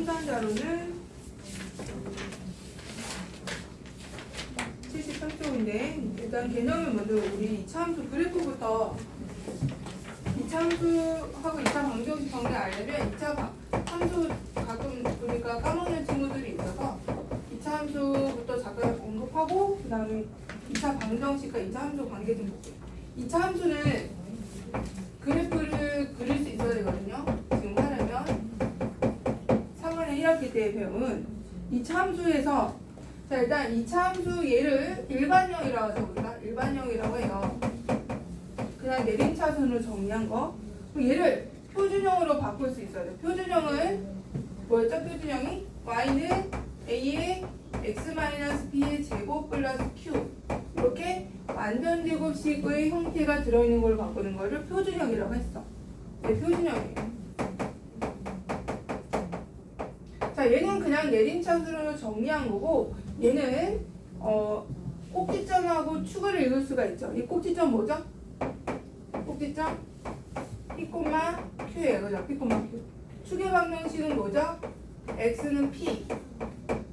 첨단 자료는 78쪽인데 일단 개념을 먼저 우리 이차함수 그래프부터 이차함수하고 이차 방정식 관계 알려면 이차 함수 가끔 보니까 까먹는 친구들이 있어서 이차함수부터 잠깐 언급하고 그 다음에 2차 방정식과 2차 함수 관계 좀 볼게요. 2차 함수는 그래프를 그릴 수 있어야 되거든요. 지금 하려면 3월에 1학기 때 배운 2차 함수에서 자 일단 2차 함수 얘를 일반형이라고 해서 우리가 일반형이라고 해요. 그냥 내림차순으로 정리한 거. 그럼 얘를 표준형으로 바꿀 수 있어야 돼요. 표준형은 뭐였죠? 표준형이 y는 a의 x-b의 제곱 플러스 q 이렇게 완전제곱식의 형태가 들어있는 걸 바꾸는 거를 표준형이라고 했어. 네, 표준형이에요. 자, 얘는 그냥 내림차순으로 정리한 거고 얘는 꼭지점하고 축을 읽을 수가 있죠. 이 꼭지점 뭐죠? 꼭지점 P, Q예요. 그죠? P, Q. 축의 방정식은 뭐죠? X는 P.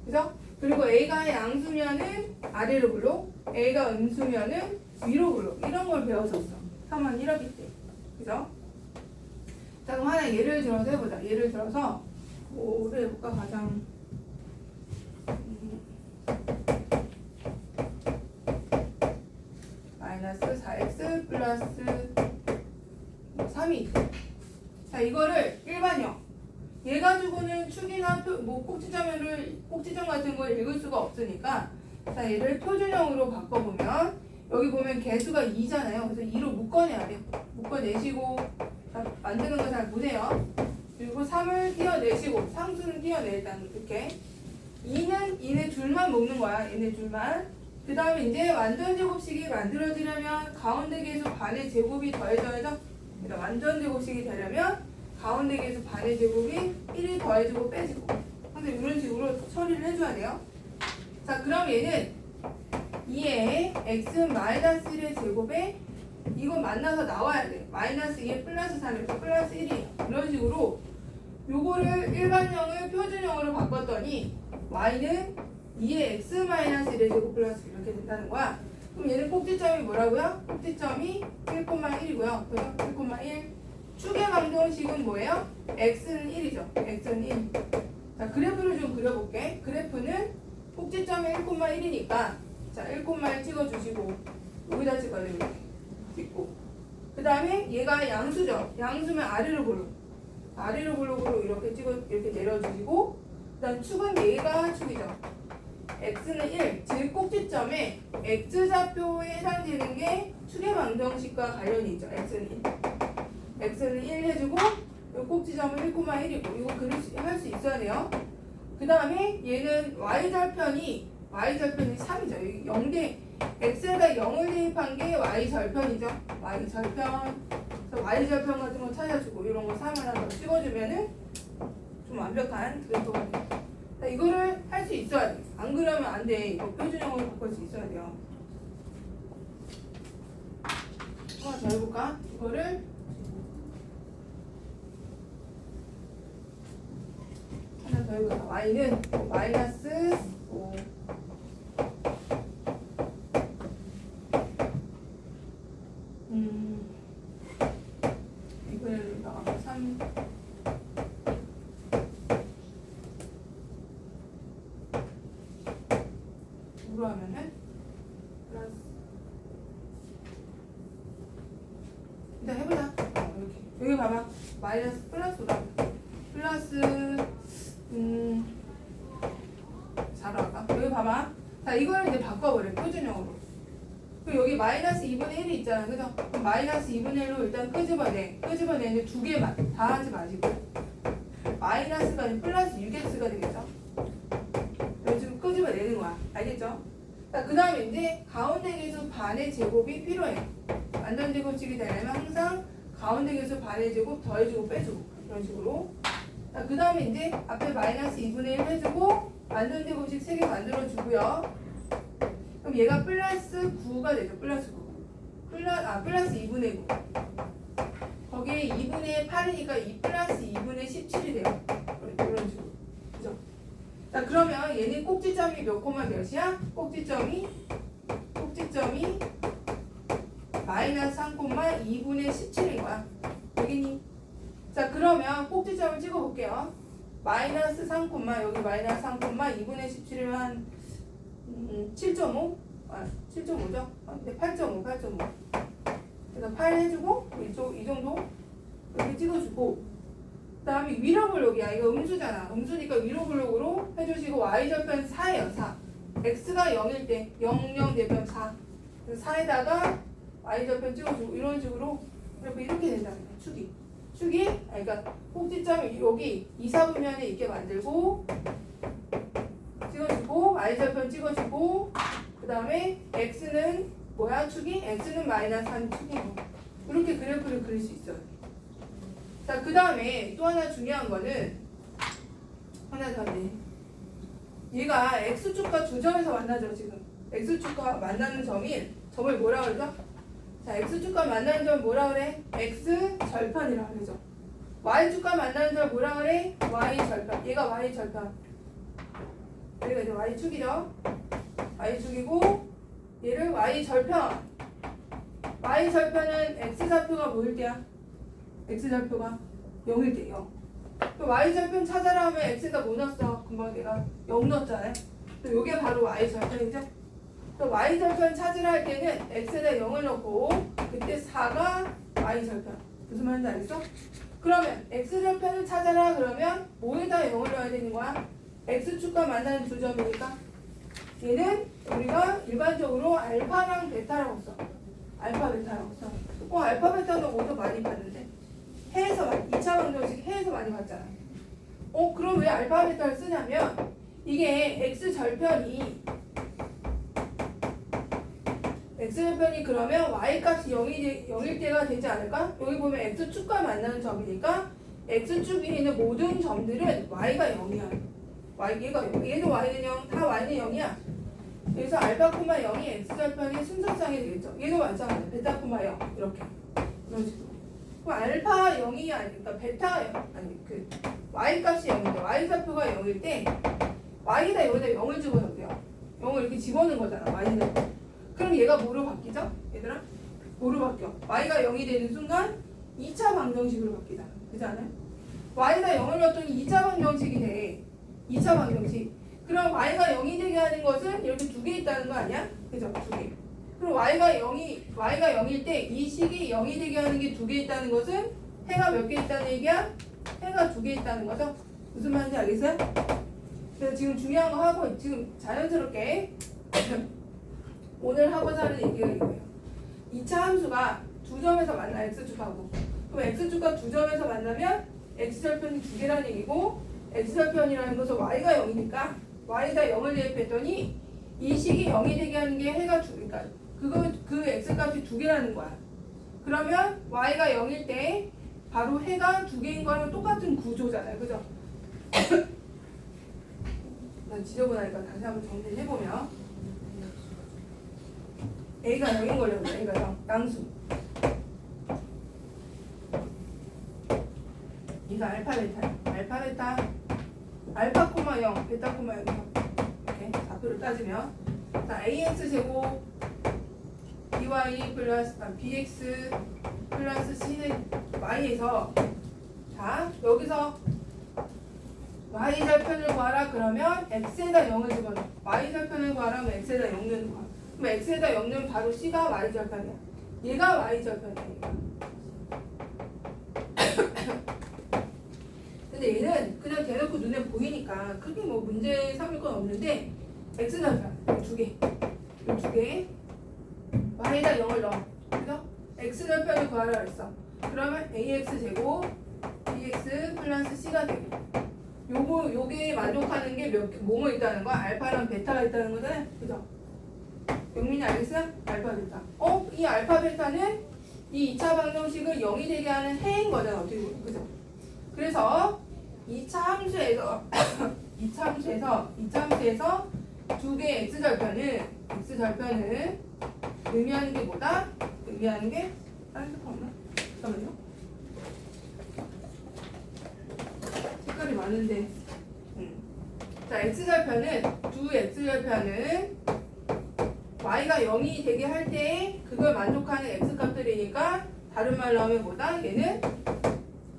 그죠? 그리고 A가 양수면은 아래로 굴러, A가 음수면은 위로 굴러. 이런 걸 배웠었어. 3월 1학기 때. 그죠? 자, 그럼 하나 예를 들어서 해보자. 예를 들어서 뭐를 해볼까? 가장 마이너스 4x 플러스 3이 자 이거를 일반형 얘 가지고는 축이나 뭐 꼭지점 같은 걸 읽을 수가 없으니까 자 얘를 표준형으로 바꿔보면 여기 보면 개수가 2잖아요. 그래서 2로 묶어내야 돼. 묶어내시고 자, 만드는 거 잘 보세요. 그리고 3을 띄어내시고 상수는 띄어내 일단 이렇게 2는 얘네 줄만 묶는 거야. 얘네 줄만. 그 다음에 이제 완전제곱식이 만들어지려면 가운데 계수 반의 제곱이 더해져야죠. 그러니까 완전제곱식이 되려면 가운데 계수 반의 제곱이 1이 더해지고 빼지고 근데 이런 식으로 처리를 해줘야 돼요. 자 그럼 얘는 2의 x-1의 제곱에 이거 만나서 나와야 돼. 마이너스 2에 플러스 3에서 플러스 1이에요. 이런 식으로 요거를 일반형을 표준형으로 바꿨더니 y는 2의 x-1의 제곱 플러스 이렇게 된다는 거야. 그럼 얘는 꼭지점이 뭐라고요? 꼭지점이 1,1이고요. 그죠? 1,1. 축의 방정식은 뭐예요? x는 1이죠. x는 1. 자, 그래프를 좀 그려볼게. 그래프는 꼭지점이 1,1이니까 자, 1,1 찍어주시고 여기다 찍어야 돼요. 이렇게 찍고 그 다음에 얘가 양수죠. 양수면 아래로 볼록 아래로 볼록으로 이렇게 이렇게 내려주시고 그 다음 축은 얘가 축이죠. x는 1, 즉 꼭지점에 x좌표에 해당되는 게 축의 방정식과 관련이 있죠. x는 1 해주고 이 꼭지점은 1,1이고 이거 할 수 있어야 돼요. 그 다음에 얘는 y절편이 3이죠. 여기 0대 x에다 0을 대입한 게 y절편이죠. y절편. 그래서 y절편 같은 거 찾아주고 이런 거 3 하나 더 찍어주면은 좀 완벽한 그래프가 돼요. 이거를 할 수 있어야 돼. 안 그러면 안 돼. 이거 표준형으로 바꿀 수 있어야 돼요. 하나 더 해볼까? 이거를 하나 더 해보자. y는 마이너스 5 이거를 나가고 3 5로 하면은 플러스 일단 해보자. 이렇게 여기 봐봐. 마이너스 플러스 5다. 플러스 4로 할까? 여기 봐봐. 자 이거를 이제 바꿔버려. 표준형으로. 그리고 여기 마이너스 2분의 1이 있잖아. 그래서 마이너스 2분의 1로 일단 끄집어내. 끄집어내는데 두 개만 다 하지 마시고 마이너스가 아니라 플러스 6x가 되겠죠. 지금 끄집어내는 거야. 알겠죠? 자, 그 다음에 이제 가운데 계수 반의 제곱이 필요해. 완전제곱식이 되려면 항상 가운데 계수 반의 제곱 더해주고 빼주고 이런 식으로. 자, 그 다음에 이제 앞에 마이너스 2분의 1 해주고 완전제곱식 3개 만들어주고요. 그럼 얘가 플러스 9가 되죠. 플러스 9. 플러스 2분의 9. 거기에 2분의 8이니까 2 플러스 2분의 17이 돼요. 이런 식으로. 자, 그러면 얘는 꼭지점이 몇 콤마 몇이야? 꼭지점이 마이너스 3 콤마 2분의 17인 거야. 되겠니? 자, 그러면 꼭지점을 찍어볼게요. 마이너스 3 콤마 여기 마이너스 3 콤마 2분의 17이면 한 7.5? 아, 7.5죠? 근데 8.5 그래서 8 해주고 이 정도 이렇게 찍어주고 그 다음에 위로 블록이야. 이거 음수잖아. 음수니까 위로 블록으로 해주시고 y절편 4예요. 4. x가 0일 때 0, 0 대편 4. 그래서 4에다가 y절편 찍어주고 이런 식으로 이렇게 된다는 거야. 축이 그러니까 꼭지점이 여기 2, 4분면에 있게 만들고 찍어주고 y절편 찍어주고 그 다음에 x는 뭐야? 축이? x는 마이너스 3 축이고 이렇게 그래프를 그릴 수 있어요. 자, 그 다음에 또 하나 중요한 거는 하나 더 있네. 얘가 x축과 두 점에서 만나죠. 지금 x축과 만나는 점을 뭐라 그러죠? 자, x축과 만나는 점을 뭐라 그래? x절편이라 그러죠. y축과 만나는 점을 뭐라 그래? y절편. 얘가 y절편. 여기가 이제 y축이죠. y축이고 얘를 y절편. y절편은 x좌표가 뭐일 때야? x좌표가 0일 때요. 또 y절편 찾아라 하면 x에다 뭐 넣었어? 금방 내가 0 넣었잖아요. 또 요게 바로 y절편이죠. 또 y절편 찾으라 할 때는 x에다 0을 넣고 그때 4가 y절편. 무슨 말인지 알겠어? 그러면 x절편을 찾아라 그러면 뭐에다 0을 넣어야 되는 거야? x축과 만나는 두 점이니까 얘는 우리가 일반적으로 알파랑 베타라고 써. 알파 베타라고 써. 알파 베타는 어디서 많이 봤는데? 해에서 2차 방정식 해에서 많이 봤잖아. 그럼 왜 알파 베타를 쓰냐면 이게 x절편이 그러면 y값이 0일 때가 되지 않을까? 여기 보면 x축과 만나는 점이니까 x축에 있는 모든 점들은 y가 0이야. 얘가 0. 얘도 y는 0, 다 y는 0이야. 그래서 알파 콤마 0이 x절편의 순서상이 되겠죠. 얘도 마찬가지야. 베타 콤마 0 이렇게 이런 식으로. 그럼 알파 0이 아니니까 베타 0 아니 그 y 값이 0인데 y 좌표가 0일 때 y에다 여기다 0을 집어넣을게요. 0을 이렇게 집어넣은 거잖아. y는. 그럼 얘가 뭐로 바뀌죠? 얘들아? 뭐로 바뀌어? y가 0이 되는 순간 2차 방정식으로 바뀌잖아. 그렇지 않아요? y에다 0을 넣었더니 2차 방정식이 돼. 2차 방정식. 그럼 y가 0이 되게 하는 것은 이렇게 두 개 있다는 거 아니야? 그죠? 두 개. 그럼 y가 0일 때 이 식이 0이 되게 하는 게 두 개 있다는 것은 해가 몇 개 있다는 얘기야? 해가 두 개 있다는 거죠? 무슨 말인지 알겠어요? 그래서 지금 중요한 거 하고 지금 자연스럽게 오늘 하고자 하는 얘기가 이거예요. 2차 함수가 두 점에서 만나 x축하고 그럼 x축과 두 점에서 만나면 x절편이 두 개라는 얘기고 x절편이라는 것은 y가 0이니까 y에다 0을 대입했더니 이 식이 0이 되게 하는 게 해가 그러니까 그 x값이 두 개라는 거야. 그러면 y가 0일 때 바로 해가 두 개인 거랑 똑같은 구조잖아요. 그죠? 난 지저분하니까 다시 한번 정리를 해보면 a가 0인 거려고 a가 0 양수 이거 알파 베타 알파 콤마 0 베타 콤마 0 이렇게 좌표를 따지면 자 ax 제곱 by 플러스 bx 플러스 c는 y에서 자 여기서 y절편을 구하라 그러면 x에다 0을 집어넣어. y절편을 구하라 하면 x에다 0 넣는 거야. 그럼 x에다 0 넣으면 바로 c가 y절편이야. 얘가 y절편이야. 근데 얘는 그냥 대놓고 눈에 보이니까 크게 뭐 문제 삼을 건 없는데 x절편 두 개 y에다 0을 넣어. 그래서 x절편을 구하라 했어. 그러면 ax 제곱 bx 플러스 c가 되고 요게 만족하는 게 뭐뭐 있다는 거야? 알파랑 베타가 있다는 거잖아요. 그죠? 영민이 알겠어요? 알파 베타. 이 알파 베타는 이 2차 방정식을 0이 되게 하는 해인 거잖아. 어떻게 보면. 그죠? 그래서 2차 함수에서 2차 함수에서 두 개의 x절편을 의미하는 게 뭐다? 의미하는 게 다른 거 없나? 잠깐만요. 색깔이 많은데 자 x절편은 두 x절편은 y가 0이 되게 할 때 그걸 만족하는 x값들이니까 다른 말로 하면 뭐다? 얘는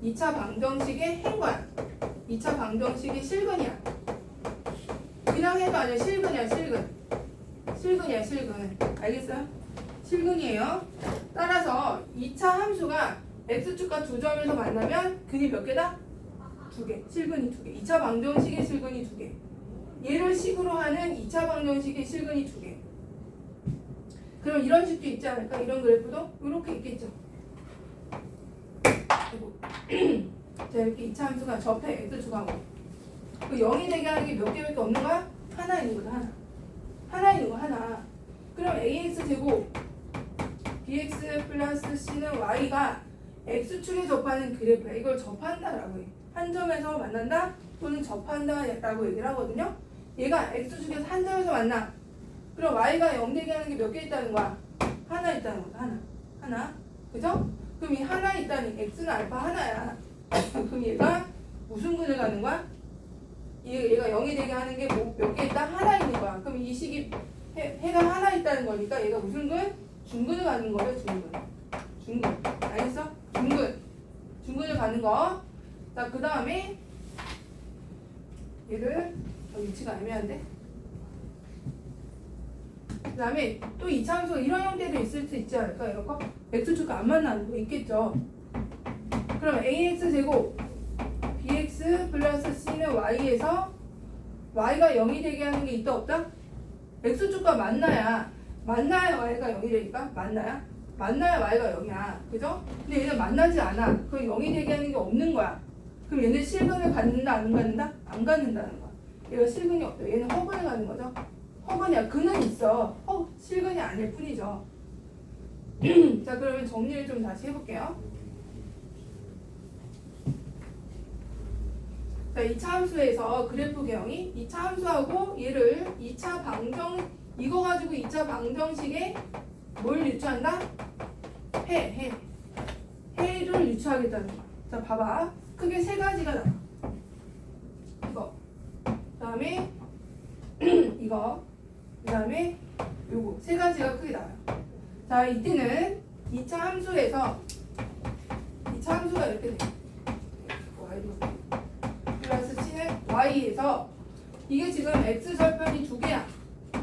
2차 방정식의 해인 거야. 2차 방정식의 실근이야. 그냥 해도 아니야. 실근이야. 실근이야. 실근. 알겠어요? 실근이에요. 따라서 2차 함수가 x축과 두 점에서 만나면 근이 몇 개다? 2개. 실근이 2개. 2차 방정식의 실근이 2개. 얘를 식으로 하는 2차 방정식의 실근이 2개. 그럼 이런 식도 있지 않을까? 이런 그래프도 이렇게 있겠죠. 그리고 자, 이렇게 2차 함수가 접해 x축하고 그 0이 되게 하는 게 몇 개밖에 없는 거야? 하나 있는 거다. 하나 있는 거 하나. 그럼 ax 제곱 bx 플러스 c는 y가 x축에 접하는 그래프야. 이걸 접한다라고 해. 한 점에서 만난다 또는 접한다라고 얘기를 하거든요. 얘가 x축에서 한 점에서 만나. 그럼 y가 0 되게 하는 게 몇 개 있다는 거야? 하나 있다는 거다. 하나. 그죠? 그럼 이 하나 있다니 x는 알파 하나야. 그럼 얘가 무슨 근을 가는 거야? 얘가 0이 되게 하는 게 몇 개 있다? 하나 있는 거야. 그럼 이 식이 해가 하나 있다는 거니까 얘가 무슨 근? 중근을 가는 거예요. 중근. 알겠어? 중근을 가는 거. 자, 그 다음에 얘를 위치가 애매한데. 그 다음에 또 2차 함수가 이런 형태도 있을 수 있지 않을까? 이런 거? x축과 안 만나는 거 있겠죠. 그럼 ax 제곱 bx 플러스 c는 y에서 y가 0이 되게 하는 게 있다 없다? x축과 만나야 y가 0이 되니까 만나야 y가 0이야. 그죠? 근데 얘는 만나지 않아. 그럼 0이 되게 하는 게 없는 거야. 그럼 얘는 실근을 갖는다 안 갖는다? 안 갖는다는 거야. 얘가 실근이 없다. 얘는 허근을 가는 거죠. 허근이야. 근은 있어. 실근이 아닐 뿐이죠. 자, 그러면 정리를 좀 다시 해볼게요. 자, 2차 함수에서 그래프 개형이 2차 함수하고 얘를 2차 방정 이거 가지고 2차 방정식에 뭘 유추한다? 해를 유추하겠다는 거야. 자, 봐봐. 크게 세 가지가 나와. 이거. 그다음에 이거. 그다음에 요거. 세 가지가 크게 나와요. 자, 이때는 2차 함수에서 2차 함수가 이렇게 돼. 플러스 c는 y에서 이게 지금 x절편이 2개야.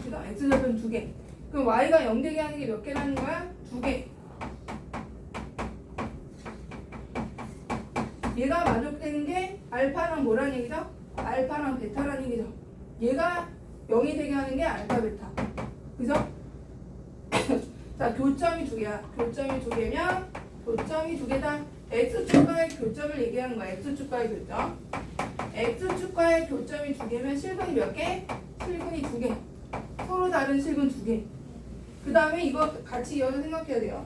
그다음 x절편 2개. 그럼 y가 0 되게 하는 게 몇 개라는 거야? 2개. 얘가 만족되는 게 알파랑 뭐라는 얘기죠? 알파랑 베타라는 얘기죠. 얘가 0이 되게 하는 게 알파 베타. 그죠? 자, 교점이 2개야. 교점이 2개면 교점이 2개다. x축과의 교점을 얘기하는 거야. x축과의 교점. x축과의 교점이 2개면 실근이 몇 개? 실근이 2개. 서로 다른 실근 2개. 그 다음에 이거 같이 이어서 생각해야 돼요.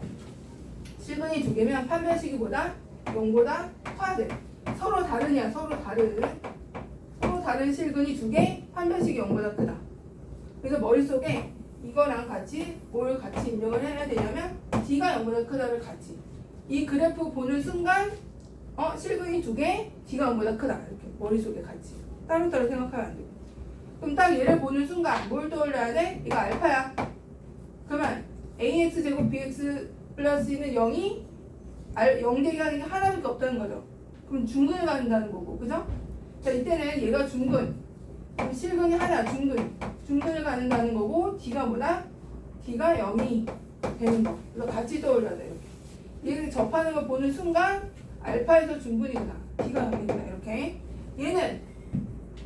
실근이 2개면 판별식이 보다 0보다 커야 돼. 서로 다르냐? 서로 다른 실근이 2개, 판별식이 0보다 크다. 그래서 머릿속에 이거랑 같이 뭘 같이 입력을 해야 되냐면 D가 0보다 크다를 같이. 이 그래프 보는 순간 실근이 2개, D가 0보다 크다. 이렇게 머릿속에 같이. 따로따로 생각하면 안 되고. 그럼 딱 얘를 보는 순간 뭘 떠올려야 돼? 이거 알파야. 그러면 ax 제곱 bx 플러스는 0이 0 되게 하는 게 하나밖에 없다는 거죠. 그럼 중근을 갖는다는 거고, 그죠? 자, 이때는 얘가 중근, 그럼 실근이 하나, 중근을 갖는다는 거고, D가 뭐다? D가 0이 되는 거. 그래서 같이 떠올려야 돼, 이렇게. 얘를 접하는 걸 보는 순간 알파에서 중근이구나, D가 0이구나, 이렇게. 얘는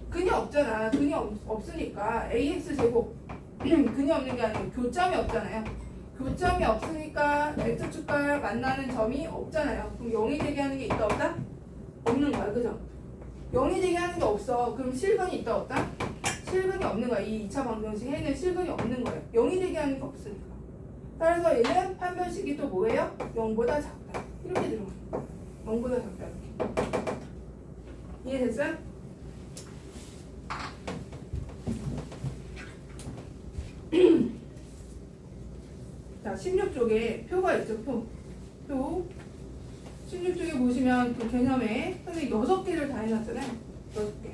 근이 없잖아. 근이 없으니까 ax 제곱 근이 없는 게 아니고 교점이 없잖아요. 교점이 없으니까 x축과 만나는 점이 없잖아요. 그럼 0이 되게 하는 게 있다 없다? 없는 거야. 그죠? 0이 되게 하는 게 없어. 그럼 실근이 있다 없다? 실근이 없는 거야. 이 2차 방정식 해는 실근이 없는 거예요. 0이 되게 하는 게 없으니까. 따라서 얘는 판별식이 또 뭐예요? 0보다 작다. 이렇게 들어가요. 0보다 작다. 이렇게. 이해됐어요? 자, 16쪽에 표가 있죠. 표. 16쪽에 보시면 그 개념에 선생님 6개를 다 해놨잖아요. 6개.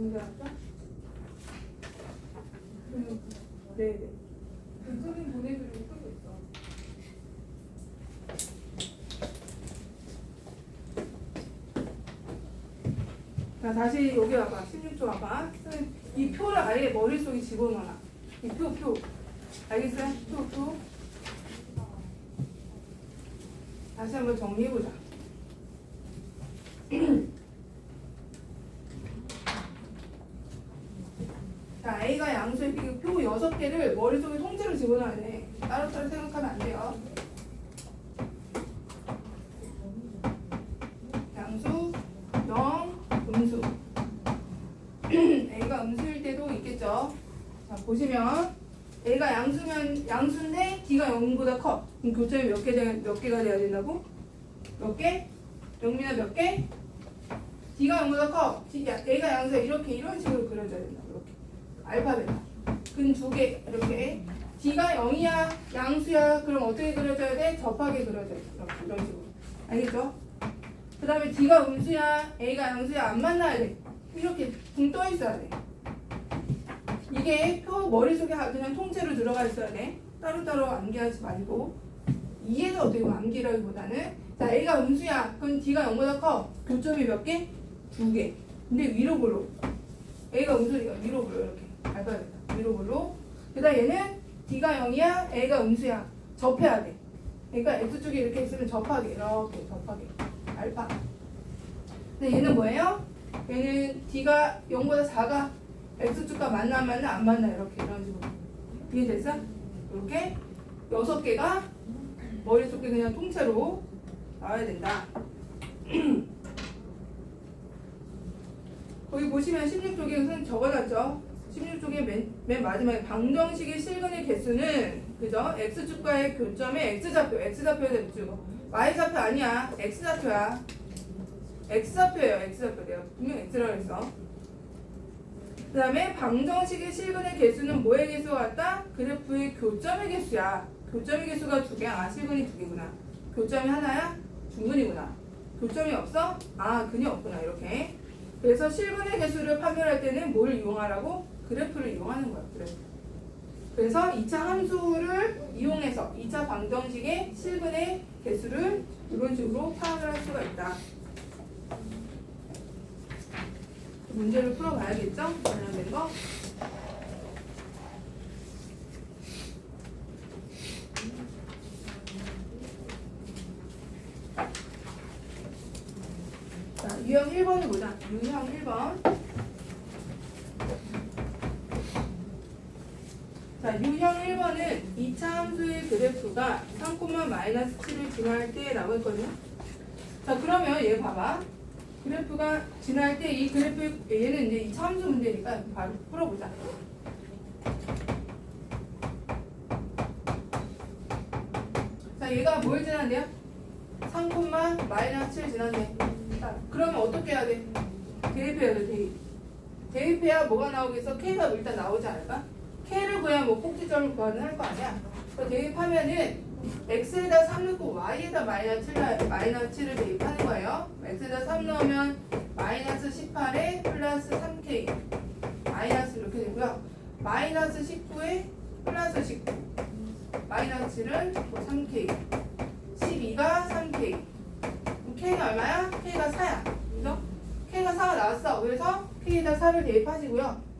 문제 왔죠? 네네. 사진 보내드리고 끄고 있어. 자, 다시 여기 와봐. 16조 와봐. 이 표를 아예 머릿속에 집어넣어놔. 이 표. 알겠어요? 표. 다시 한번 정리해보자. 자, A가 양수의 표 6개를 머릿속에 통째로 집어넣어야 돼. 따로따로 생각하면 안 돼요. 양수, 영, 음수. A가 음수일 때도 있겠죠. 자, 보시면 A가 양수인데 D가 0보다 커. 그럼 교점이 몇 개가 돼야 된다고? 몇 개? 영민아 몇 개? D가 0보다 커. A가 양수야. 이런 식으로 그려줘야 된다. 이렇게. 알파벳. 근 2개. 이렇게. D가 0이야. 양수야. 그럼 어떻게 그려줘야 돼? 접하게 그려줘야 돼. 이런 식으로. 알겠죠? 그 다음에 D가 음수야. A가 양수야. 안 만나야 돼. 이렇게 붕 떠 있어야 돼. 이게 표 머릿속에 그냥 통째로 들어가 있어야 돼. 따로따로 암기하지 말고. 이해도 어떻게 보면 암기라기보다는 자, A가 음수야. 그럼 D가 0보다 커. 교점이 몇 개? 2개. 근데 위로 볼로. A가 음수니까 위로 볼로 이렇게. 알파벳. 위로 볼로. 그 다음 얘는 D가 0이야. A가 음수야. 접해야 돼. 그러니까 X쪽에 이렇게 있으면 접하게. 이렇게 접하게. 알파. 근데 얘는 뭐예요? 얘는 D가 0보다 작아. X축과 만나 안 만나 이렇게 이런 식으로. 이해됐어? 이렇게 6개가 머릿속에 그냥 통째로 나와야 된다. 거기 보시면 16쪽에 적어놨죠? 16쪽에 맨 마지막에 방정식의 실근의 개수는 그죠? X축과의 교점에 X좌표, X좌표에 대주고 Y좌표 아니야. X좌표야. X좌표예요. X좌표. 내가 분명 X라고 했어. 그 다음에 방정식의 실근의 개수는 뭐의 개수가 같다? 그래프의 교점의 개수야. 교점의 개수가 2개. 아, 실근이 2개구나. 교점이 하나야? 중근이구나. 교점이 없어? 아, 근이 없구나. 이렇게. 그래서 실근의 개수를 판별할 때는 뭘 이용하라고? 그래프를 이용하는 거야. 그래프. 그래서 2차 함수를 이용해서 2차 방정식의 실근의 개수를 이런 식으로 파악을 할 수가 있다. 문제를 풀어봐야겠죠? 관련된 거. 자, 유형 1번을 보자. 유형 1번. 자, 유형 1번은 2차 함수의 그래프가 3,-7을 지날 때라고 했거든요. 자, 그러면 얘 봐봐. 그래프가 지날 때 이 그래프 얘는 이제 2차 함수 문제니까 바로 풀어보자. 자, 얘가 뭘 지난대요? 3,-7 지난대. 자, 그러면 어떻게 해야 돼? 대입해야 돼, 대입. 대입해야 뭐가 나오겠어? K가 일단 나오지 않을까? K를 구해야 뭐 꼭지점을 구하는 할 거 아니야? 대입하면은 x에다 3 넣고 y에다 마이너스 7을 대입하는 거예요. x에다 3 넣으면 마이너스 18에 플러스 3k 마이너스 이렇게 되고요. 마이너스 19에 플러스 19 마이너스 7은 3k 12가 3k k가 얼마야? k가 4야. 그죠? k가 4가 나왔어. 그래서 k에다 4를 대입하시고요.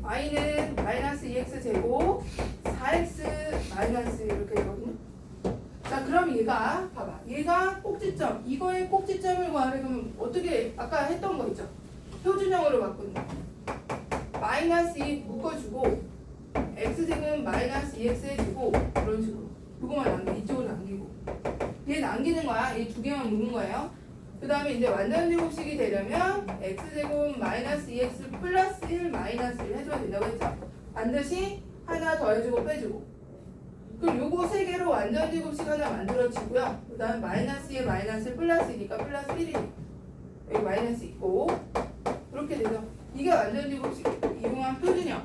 y는 마이너스 2x 제곱 4x 마이너스 이렇게 되거든요. 자, 그럼 얘가 봐봐. 얘가 꼭지점. 이거의 꼭지점을 구하려면 어떻게 아까 했던 거 있죠? 표준형으로 바꾸는 거. 마이너스 2 묶어주고 x제곱 마이너스 2x 해주고 이런 식으로. 이거만 남겨. 이쪽으로 남기고. 얘 남기는 거야. 이 2개만 묶는 거예요. 그 다음에 이제 완전 제곱식이 되려면 x제곱 마이너스 2x 플러스 1 마이너스 1 해줘야 된다고 했죠. 반드시 하나 더 해주고 빼주고. 그럼 요거 3개로 완전 제곱식 하나 만들어지고요. 그 다음 마이너스 2에 마이너스 1 플러스 2니까 플러스 1이니까 여기 마이너스 있고 이렇게 되죠. 이게 완전 제곱식 이용한 표준형.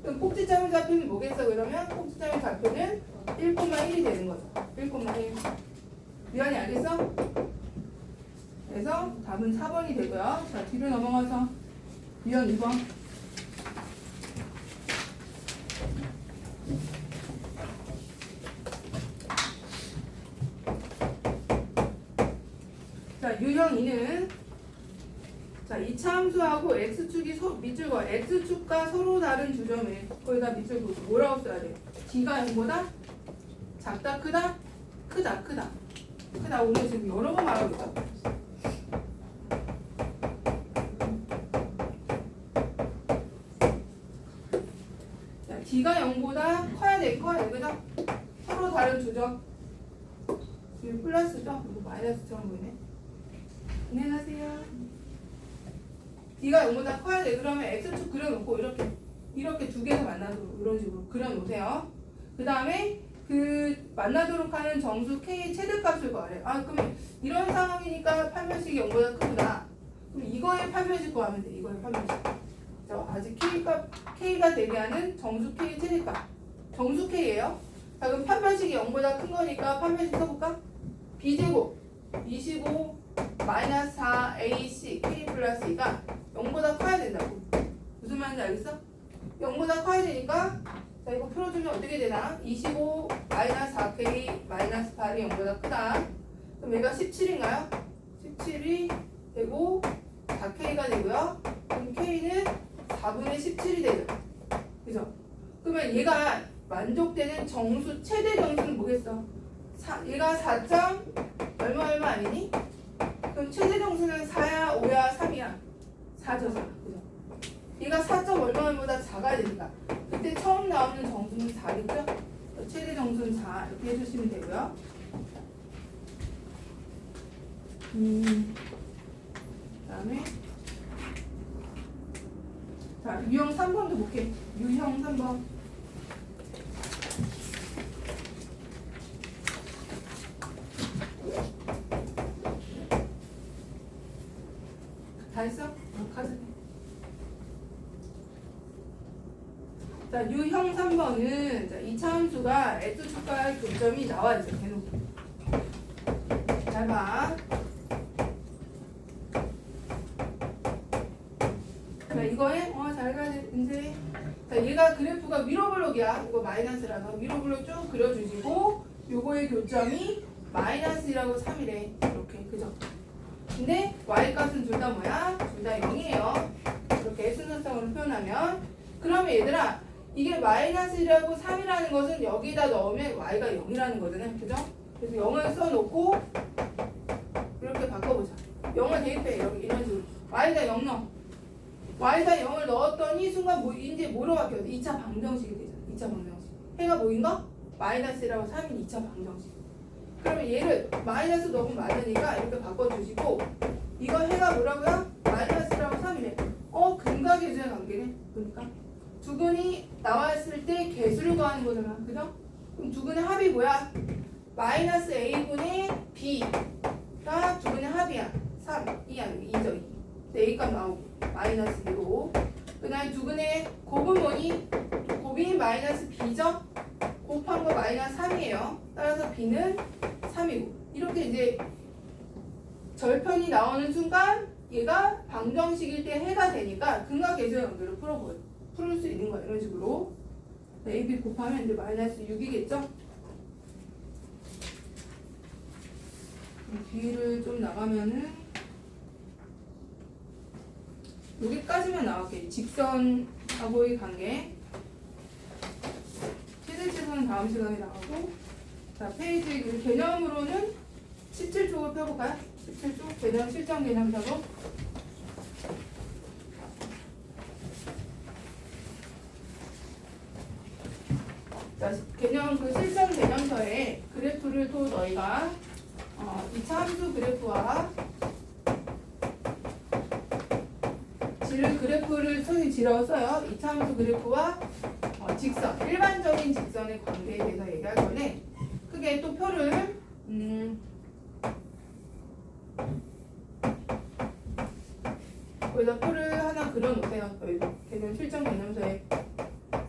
그럼 꼭지점의 좌표는 뭐겠어? 그러면 꼭지점의 좌표는 1,1이 되는 거죠. 1,1. 미안이 알겠어? 그래서 답은 4번이 되고요. 자, 뒤로 넘어가서 유형 2번. 자, 유형 2는 자, 이차 함수하고 x축이 밑줄과 x축과 서로 다른 주점에 거기다 밑줄 보고 뭐라고 써야 돼? d가 0보다 작다, 크다? 크다, 크다. 크다. 오늘 지금 여러 번 말하고 있어. 자, d가 0보다 커야 돼, 커야 돼. 그죠? 서로 다른 주점. 지금 플러스죠? 이거 마이너스처럼 보이네. 안녕하세요. d가 0보다 커야 돼. 그러면 x축 그려놓고 이렇게 두 개에서 만나도록 이런 식으로 그려놓으세요. 그 다음에 그 만나도록 하는 정수 k 최대값을 구하래. 아, 그러면 이런 상황이니까 판별식이 0보다 크구나. 그럼 이거의 판별식 구하면 돼. 이거의 판별식. 자, 아직 k가 대비하는 정수 k 최대값. 정수 k예요. 자, 그럼 판별식이 0보다 큰 거니까 판별식 써볼까? b제곱 25 마이너스 4ac k 플러스 2가 0보다 커야 된다고. 무슨 말인지 알겠어? 0보다 커야 되니까 자, 이거 풀어주면 어떻게 되나? 25 마이너스 4k 마이너스 8이 0보다 크다. 그럼 얘가 17인가요? 17이 되고 4k가 되고요. 그럼 k는 4분의 17이 되죠. 그죠? 그러면 얘가 만족되는 정수 최대 정수는 뭐겠어? 얘가 4점 얼마 아니니? 그럼 최대 정수는 4야, 5야, 3이야? 4죠, 4. 그죠? 얘가 4점 얼마보다 작아야 되니까. 그때 처음 나오는 정수는 4겠죠? 최대 정수는 4. 이렇게 해주시면 되고요. 그 다음에 자, 유형 3번도 볼게. 유형 3번. 다 했어? 카드. 자, 유형 3번은 자, 이차 함수가 x축과 교점이 나와있어. 대놓고. 잘 봐. 자, 이거에 잘 가야 돼. 이제 자, 얘가 그래프가 위로 블록이야. 이거 마이너스라서 위로 블록 쭉 그려주시고 요거의 교점이 마이너스라고 3이래. 이렇게. 그죠? 근데 y값은 둘 다 뭐야? 둘 다 0이에요. 이렇게 순서상으로 표현하면 그러면 얘들아 이게 마이너스라고 3이라는 것은 여기다 넣으면 y가 0이라는 거잖아요. 그죠? 그래서 0을 써놓고 이렇게 바꿔보자. 0을 대입해. 여기 이런 식으로 y에다 0 넣어. y에다 0을 넣었더니 순간 이제 뭐로 바뀌었어? 2차 방정식이 되잖아. 2차 방정식. 해가 뭐인 거? 마이너스라고 3인 2차 방정식. 그러면 얘를 마이너스 넣으면 맞으니까 이렇게 바꿔주시고 이거 해가 뭐라고요? 마이너스라고 3이네. 근각계수의 관계네. 그러니까 두근이 나왔을 때 개수를 구하는 거잖아. 그죠? 그럼 두근의 합이 뭐야? 마이너스 a분의 b가 두근의 합이야. 3, 2야. 2죠. 2. a값 나오고 마이너스 2로 그 다음에 두근의 곱은 뭐니? 곱이 마이너스 b죠? 곱한 거 마이너스 3이에요. 따라서 b는 3이고 이렇게 이제 절편이 나오는 순간 얘가 방정식일 때 해가 되니까 근각계수의 관계를 풀을 수 있는 거야. 이런 식으로 a, b 곱하면 이제 마이너스 6이겠죠? 뒤를 좀 나가면은 여기까지만 나올게. 직선하고의 관계 최대치선 다음 시간에 나오고 자, 페이지 개념으로는 17쪽을 펴볼까요? 17쪽 개념 실전 개념서로 자, 개념 그 실전 개념서에 그래프를 또 너희가 2차 함수 그래프와 그래프를 손이 지러서요. 2차 함수 그래프와 직선, 일반적인 직선의 관계에 대해서 얘기할 건데 크게 또 표를 거기다 표를 하나 그려놓으세요. 개념 실전 개념서에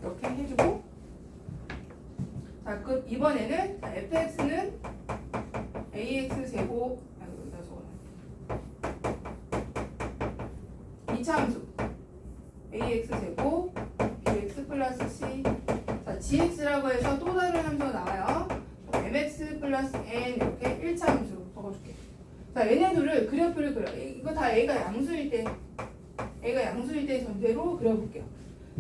이렇게 해주고 자, 그 이번에는 fx는 ax 제곱 여기다 적어놔. 이차함수 ax제곱 bx 플러스 c. 자, gx라고 해서 또 다른 함수가 나와요. mx 플러스 n 이렇게 1차 함수로 적어줄게. 자, 얘네들을 그래프를 그려. 이거 다 a가 양수일 때 전제로 그려볼게요.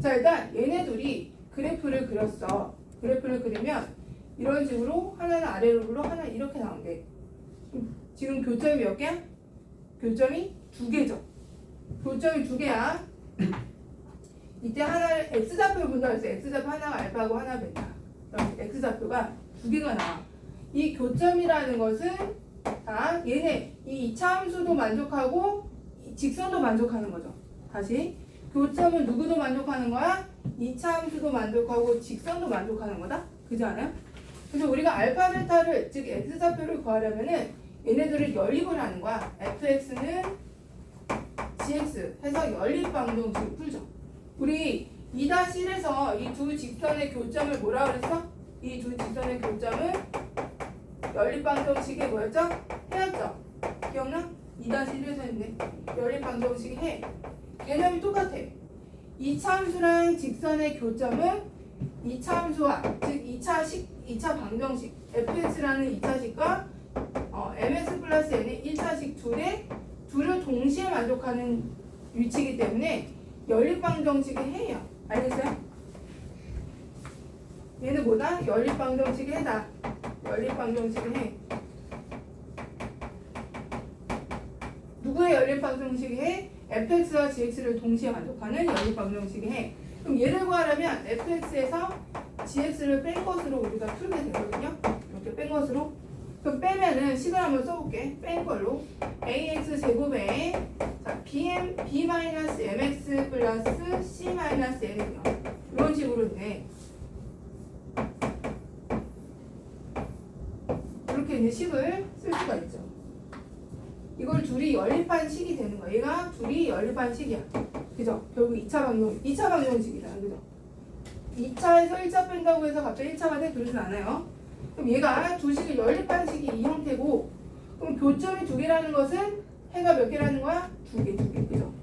자, 일단 얘네들이 그래프를 그렸어. 그래프를 그리면 이런 식으로 하나는 아래로 굴러 하나는 이렇게 나온대. 지금 교점이 몇 개야? 교점이 2개죠. 교점이 2개야. 이때 하나를 x좌표를 본다 그랬어. x좌표 하나가 알파고 하나 베타. 그럼 x좌표가 2개가 나와. 이 교점이라는 것은 다 얘네 이 2차 함수도 만족하고 직선도 만족하는 거죠. 다시 교점은 누구도 만족하는 거야? 2차 함수도 만족하고 직선도 만족하는 거다. 그지 않아요? 그래서 우리가 알파 베타를 즉 x좌표를 구하려면은 얘네들을 연립을 하는 거야. fx는 gx 해서 연립방정식을 풀죠. 우리 2-1에서 이 두 직선의 교점을 뭐라 그랬어? 이 두 직선의 교점은 연립방정식의 뭐였죠? 해였죠? 기억나? 2-1에서 했네. 연립방정식이 해. 개념이 똑같아. 2차 함수랑 직선의 교점은 2차 함수와 즉 2차 방정식 fx라는 2차식과 mx 플러스 n의 1차식 둘을 동시에 만족하는 위치이기 때문에 연립방정식의 해예요. 알겠어요? 얘는 뭐다? 연립방정식의 해다. 연립방정식의 해. 누구의 연립방정식의 해? fx와 gx를 동시에 만족하는 연립방정식의 해. 그럼 얘를 구하려면 fx에서 gx를 뺀 것으로 우리가 풀게 되거든요. 이렇게 뺀 것으로. 그럼 빼면은 식을 한번 써볼게. 뺀 걸로 ax 제곱에 자 b-mx 플러스 c-n이요. 이런 식으로인데 이렇게 이제 식을 쓸 수가 있죠. 이걸 둘이 연립한 식이 되는 거야. 얘가 둘이 연립한 식이야. 그죠? 결국 2차 방정식이잖아. 그죠? 2차에서 1차 뺀다고 해서 갑자기 1차가 돼? 그러진 않아요. 그럼 얘가 두 식을 연립한 식이 이 형태고, 그럼 교점이 2개라는 것은 해가 몇 개라는 거야? 2개. 그죠?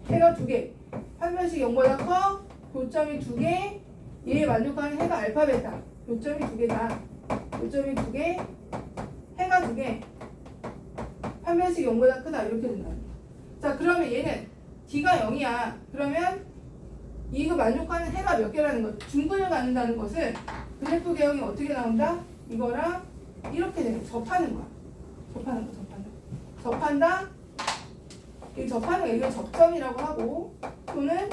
해가 2개. 판별식 0보다 커, 교점이 2개, 얘에 만족하는 해가 알파 베타. 교점이 2개다. 교점이 2개, 해가 2개. 판별식 0보다 크다. 이렇게 된다. 자, 그러면 얘는 D가 0이야. 그러면 이거 만족하는 해가 몇 개라는 것. 중근을 갖는다는 것은 그래프 개형이 어떻게 나온다? 이거랑 이렇게 되는 거야. 접하는 거야. 접한다. 이 접하는 거 이걸 접점이라고 하고, 또는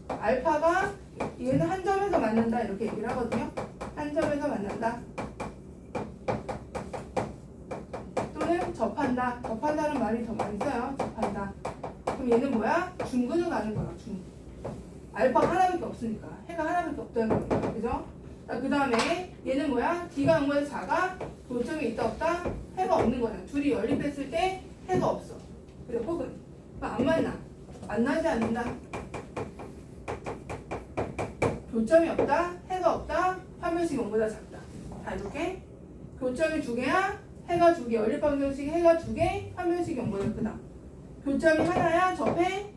알파가 얘는 한 점에서 만난다 이렇게 얘기를 하거든요. 한 점에서 만난다. 또는 접한다. 접한다는 말이 더 많이 써요. 접한다. 그럼 얘는 뭐야? 중근을 가는 거야. 중근. 알파가 하나밖에 없으니까. 해가 하나밖에 없다는 거니까. 그죠? 그 다음에 얘는 뭐야? D가 0보다 작아? 교점이 있다 없다? 해가 없는 거야. 둘이 연립했을 때 해가 없어. 그래, 혹은 안 만나. 만나지 않는다. 교점이 없다. 해가 없다. 판별식 0보다 작다. 다 이렇게. 교점이 2개야. 해가 2개. 연립방정식 해가 2개. 판별식 0보다 크다. 교점이 하나야. 접해.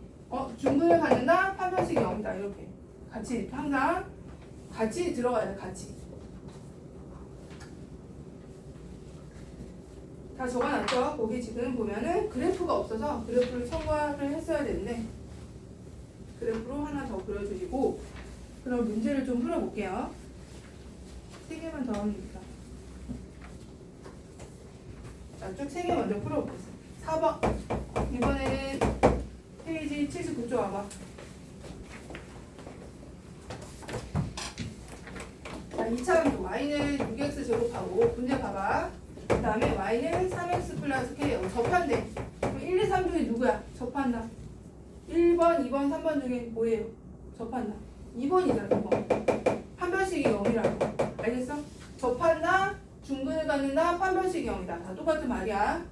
중근을 갖는다. 판별식 0이다. 이렇게. 같이 항상 같이 들어가야 돼. 같이. 다 적어놨죠? 거기 지금 보면은 그래프가 없어서 그래프를 첨가를 했어야 되는데 그래프로 하나 더 그려주시고, 그럼 문제를 좀 풀어볼게요. 3개만 더 합니다. 자, 쭉 3개 먼저 풀어보겠습니다. 4번. 이번에는 페이지 79쪽 와봐. 자, 2차 함수 y는 6x 제곱하고 문제 봐봐. 그 다음에 y는 3x 플러스 k. 접한대. 그럼 1, 2, 3 중에 누구야? 접한다. 1번, 2번, 3번 중에 뭐예요? 접한다. 2번이잖아. 2번. 판별식이 0이라고. 알겠어? 접한다. 중근을 갖는다. 판별식이 0이다. 다 똑같은 말이야.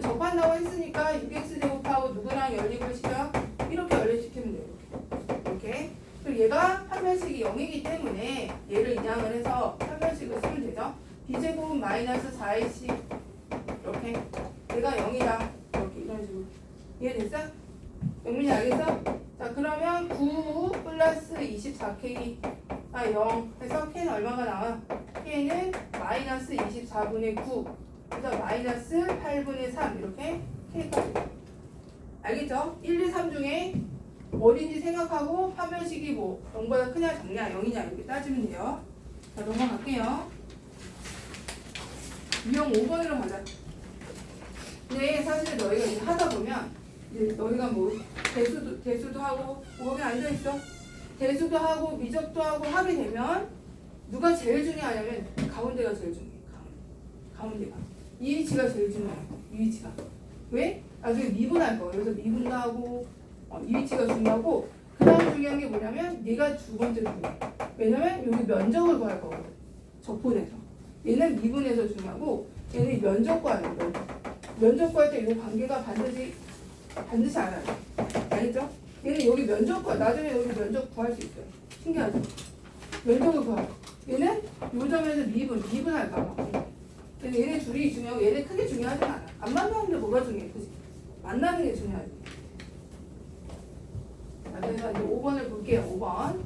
접한다고 했으니까 6x 제곱하고 누구랑 연립을 시켜? 이렇게 연립시키면 돼요. 이렇게. 그리고 얘가 판별식이 0이기 때문에 얘를 인양을 해서 판별식을 쓰면 되죠. b제곱 마이너스 4ac 이렇게 얘가 0이다. 이렇게 이런 식으로. 이해됐어? 영민이 알겠어? 자 그러면 9 플러스 24K가 0 해서 K는 얼마가 나와? K는 마이너스 24분의 9 그래서 마이너스 8분의 3 이렇게 K까지. 알겠죠? 1, 2, 3 중에 어딘지 생각하고 판별식이 뭐 0보다 크냐 작냐 0이냐 이렇게 따지면 돼요. 자 넘어갈게요. 유형 5번으로 가자. 근데 사실 너희가 이제 하다 보면 이제 너희가 뭐 대수도 하고 거기 앉아있어. 대수도 하고 미적도 하고 하게 되면 누가 제일 중요하냐면 가운데가 제일 중요해. 가운데가. 이 위치가 제일 중요해. 이 위치가. 왜? 나중에 미분할 거야. 그래서 미분도 하고 이 위치가 중요하고 그 다음 중요한 게 뭐냐면 얘가 두 번째 중요해. 왜냐면 여기 면적을 구할 거거든. 적분해서. 얘는 미분해서 중요하고 얘는 면적 구하는 거. 면적 구할 때 이 관계가 반드시 알아야 돼. 알겠죠? 얘는 여기 면적 구할 나중에 여기 면적 구할 수 있어요. 신기하죠? 면적을 구할 거. 얘는 요 점에서 미분할 거. 얘네 둘이 중요하고 얘네 크게 중요하지 않아. 안 만나는데 뭐가 중요해? 그치? 만나는 게 중요하지. 자, 그래서 이제 5번을 볼게요. 5번.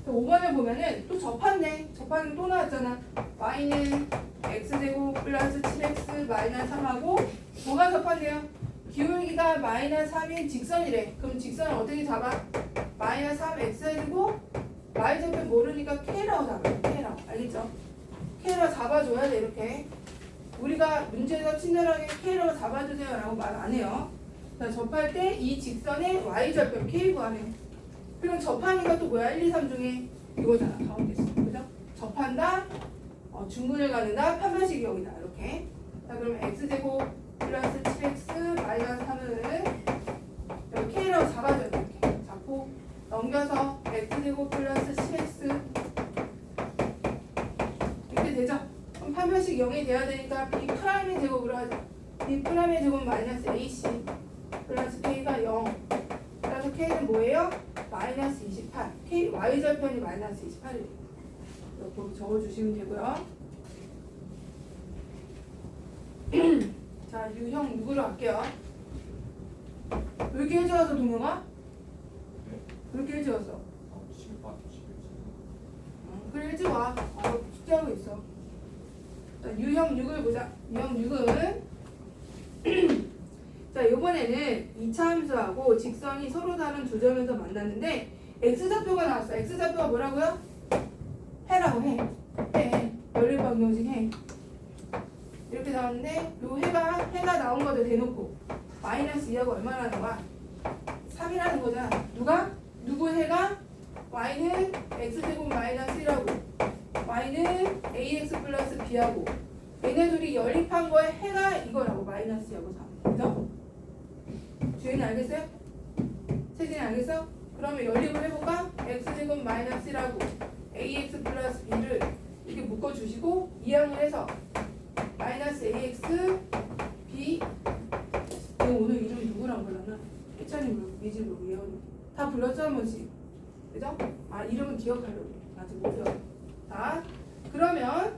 5번을 보면은 또 접한네. 접하는 또 나왔잖아. y는 x제곱 플러스 7x 마이너스 3하고 뭐가 접한대요? 기울기가 마이너스 3인 직선이래. 그럼 직선을 어떻게 잡아? 마이너스 3x제곱 y절편 모르니까 k라고 잡아요. k라고. 알겠죠? k라고 잡아줘야 돼. 이렇게. 우리가 문제에서 친절하게 k라고 잡아주세요 라고 말 안 해요. 자, 접할 때 이 직선의 y절편 k 구하래요. 그럼 접하니까 또 뭐야? 1, 2, 3 중에 이거잖아. 가운데 있어. 그죠? 접한다. 중근을 갖는다. 판별식 여기다. 이렇게. 자, 그러면 x제곱 플러스 7x 마이너스 3을 여기 k라고 잡아줘야 돼. 이렇게. 잡고 넘겨서 x제곱 플러스 10x 이렇게 되죠? 그럼 판별식 0이 돼야 되니까 b 프라임의 제곱으로 하죠. b 프라임의 제곱은 마이너스 ac 플러스 k가 0. 그래서 k는 뭐예요? 마이너스 28. k y절편이 마이너스 28이에요. 이렇게 적어주시면 되고요. 자, 유형 6으로 갈게요. 왜 이렇게 일찍 왔어, 동영아? 왜 이렇게 일찍 왔어? 그래, 일찍 와. 숙제하고 있어. 자, 유형 6을 보자. 유형 6은 자, 이번에는 2차 함수하고 직선이 서로 다른 두 점에서 만났는데 x좌표가 나왔어. x좌표가 뭐라고요? 해라고 해. 연립방정식 해. 이렇게 나왔는데 요 해가 나온 거를 대놓고 마이너스 2하고 얼마나 나와? 3이라는 거잖아. 누구 해가? y는 x제곱 마이너스 1하고 y는 ax 플러스 b하고 얘네 둘이 연립한 거에 해가 이거라고 마이너스 2하고 3. 그죠? 주인이 알겠어요? 세진이 알겠어? 그러면 연립을 해볼까? x제곱 마이너스 1하고 ax 플러스 b를 이렇게 묶어주시고 이항을 해서 마이너스 ax b 이거 오늘 이름이 누구랑 불렀나? 희찬이 부르고 미지 부르고 예언이 다 불렀죠 한 번씩. 그죠? 이름은 기억하려고 아직 못 외워. 자 그러면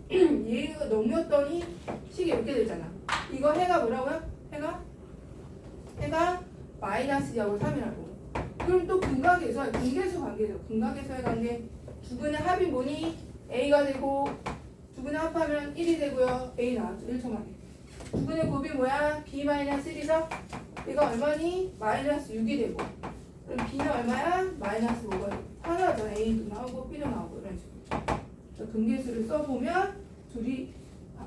얘가 넘겼더니 식이 이렇게 되잖아. 이거 해가 뭐라고요? 해가 마이너스 2하고 3이라고. 그럼 또 근각에서 근계수 관계죠. 근각에서의 관계 두근의 합이 뭐니? a가 되고 두근의 합하면 1이 되고요. a 나왔죠. 1초 만에. 두근의 곱이 뭐야? b 마이너스 1이죠? 얘가 얼마니? 마이너스 6이 되고 그럼 b는 얼마야? 마이너스 5가 하나죠. a도 나오고 b도 나오고 이런 식으로. 근계수를 써보면 둘이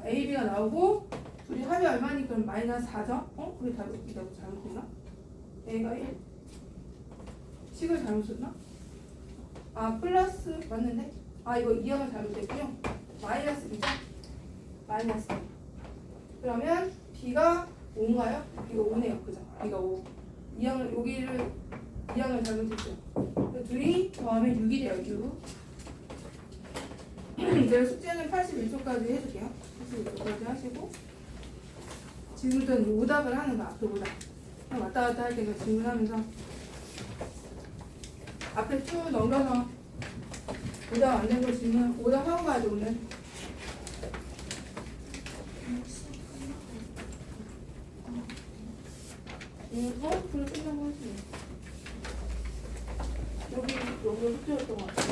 a, b가 나오고 둘이 합이 얼마니? 그럼 마이너스 4죠? 그게 잘못했나? a가 1 식을 잘못 썼나? 플러스 맞는데? 이거 이항을 잘못했군요. 마이너스 b죠? 마이너스 그러면 b가 5인가요? b가 5네요. 그죠? b가 5 이항을 여기를 이항을 잘못했죠. 둘이 더하면 6이 돼요. 6 내가 숙제는 81초까지 해줄게요. 81초까지 하시고 지금부터는 오답을 하는 거야. 앞에 오답 왔다 갔다 할 때는 질문하면서 앞에 쭉 넘겨서 오답 안 된 거 질문 오답하고 가야죠 오늘. 그래 끝난 거지. 여기 흑제였던 것 같아.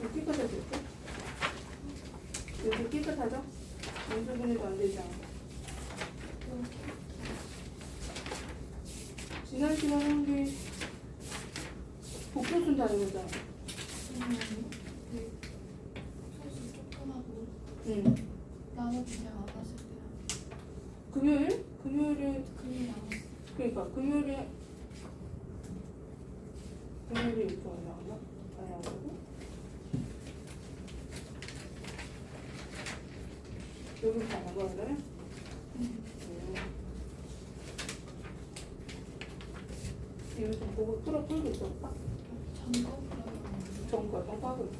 여기 깨끗하겠지? 여기 깨끗하죠? 연수분해도 안 되지 않아. 지난 시간 한 게 복도순 다니거잖아. 소수 조금 하고 응. 나머지 그냥 안 왔을 때랑 금요일? 금요일에 금일 안 왔어. 그러니까 금요일에 이렇게 안 나왔나? 아니 안 나오고 여기부터 안 나가 그래? 이거 좀 보고 풀고 있었다. 전거 그러면 정과 좀 하고 있어.